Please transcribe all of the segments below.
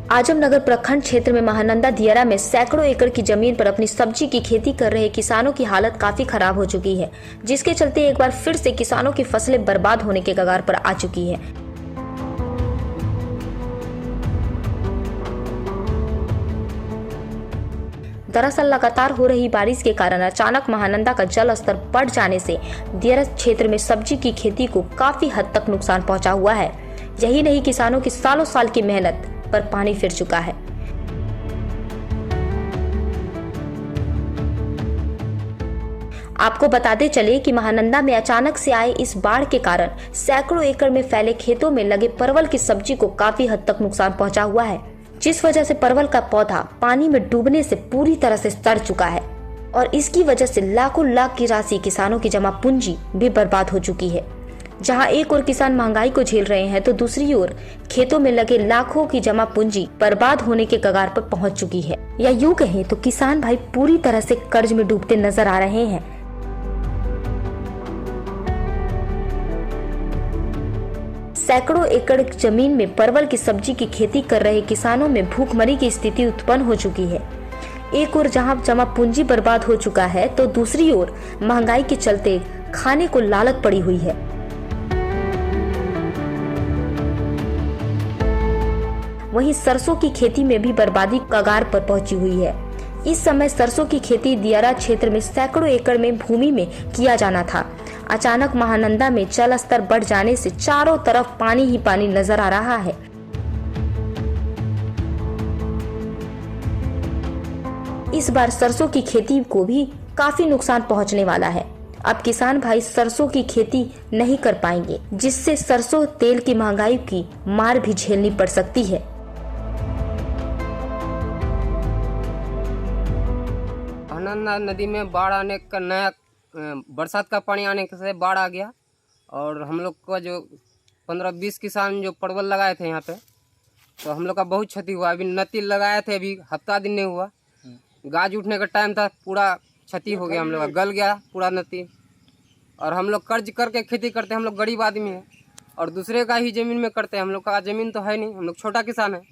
आजमनगर प्रखंड क्षेत्र में महानंदा दियारा में सैकड़ों एकड़ की जमीन पर अपनी सब्जी की खेती कर रहे किसानों की हालत काफी खराब हो चुकी है, जिसके चलते एक बार फिर से किसानों की फसलें बर्बाद होने के कगार पर आ चुकी है। दरअसल लगातार हो रही बारिश के कारण अचानक महानंदा का जल स्तर बढ़ जाने से दियारा क्षेत्र में सब्जी की खेती को काफी हद तक नुकसान पहुंचा हुआ है। यही नहीं, किसानों की सालों साल की मेहनत पर पानी फिर चुका है। आपको बताते चले कि महानंदा में अचानक से आए इस बाढ़ के कारण सैकड़ों एकड़ में फैले खेतों में लगे परवल की सब्जी को काफी हद तक नुकसान पहुंचा हुआ है, जिस वजह से परवल का पौधा पानी में डूबने से पूरी तरह से सड़ चुका है और इसकी वजह से लाखों लाख की राशि किसानों की जमा पूंजी भी बर्बाद हो चुकी है। जहां एक ओर किसान महंगाई को झेल रहे हैं तो दूसरी ओर खेतों में लगे लाखों की जमा पूंजी बर्बाद होने के कगार पर पहुंच चुकी है। या यूं कहें तो किसान भाई पूरी तरह से कर्ज में डूबते नजर आ रहे हैं। सैकड़ों एकड़ जमीन में परवल की सब्जी की खेती कर रहे किसानों में भूखमरी की स्थिति उत्पन्न हो चुकी है। एक ओर जहां जमा पूंजी बर्बाद हो चुका है तो दूसरी ओर महंगाई के चलते खाने को लालच पड़ी हुई है। वहीं सरसों की खेती में भी बर्बादी कगार पर पहुंची हुई है। इस समय सरसों की खेती दियारा क्षेत्र में सैकड़ों एकड़ में भूमि में किया जाना था। अचानक महानंदा में जल स्तर बढ़ जाने से चारों तरफ पानी ही पानी नजर आ रहा है। इस बार सरसों की खेती को भी काफी नुकसान पहुंचने वाला है। अब किसान भाई सरसों की खेती नहीं कर पाएंगे, जिससे सरसों तेल की महंगाई की मार भी झेलनी पड़ सकती है। महानंदा नदी में बाढ़ आने का नया बरसात का पानी आने से बाढ़ आ गया और हम लोग का जो 15-20 किसान जो परवल लगाए थे यहाँ पे, तो हम लोग का बहुत क्षति हुआ। अभी नती लगाए थे, अभी हफ्ता दिन नहीं हुआ, गाज उठने का टाइम था, पूरा क्षति हो गया, हम लोग का गल गया पूरा नती। और हम लोग कर्ज करके खेती करते हैं, हम लोग गरीब आदमी हैं और दूसरे का ही ज़मीन में करते हैं। हम लोग का ज़मीन तो है नहीं, हम लोग छोटा किसान है,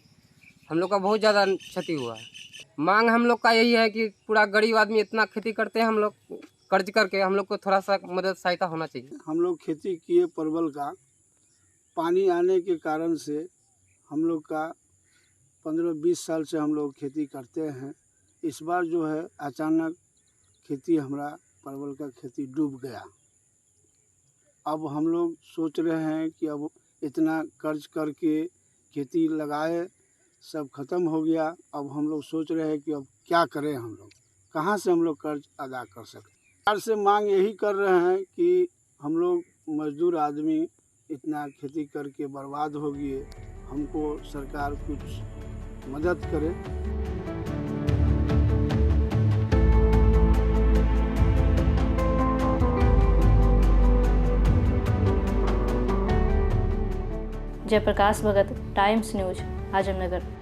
हम लोग का बहुत ज़्यादा क्षति हुआ है। मांग हम लोग का यही है कि पूरा गरीब आदमी इतना खेती करते हैं, हम लोग कर्ज करके, हम लोग को थोड़ा सा मदद सहायता होना चाहिए। हम लोग खेती किए परवल का, पानी आने के कारण से हम लोग का 15-20 साल से हम लोग खेती करते हैं। इस बार जो है अचानक खेती हमारा परवल का खेती डूब गया। अब हम लोग सोच रहे हैं कि अब इतना कर्ज करके खेती लगाए, सब खत्म हो गया। अब हम लोग सोच रहे हैं कि अब क्या करें, हम लोग कहाँ से हम लोग कर्ज अदा कर सकते। सरकार से मांग यही कर रहे हैं कि हम लोग मजदूर आदमी इतना खेती करके बर्बाद हो गए, हमको सरकार कुछ मदद करे। जयप्रकाश भगत, टाइम्स न्यूज, आजमनगर।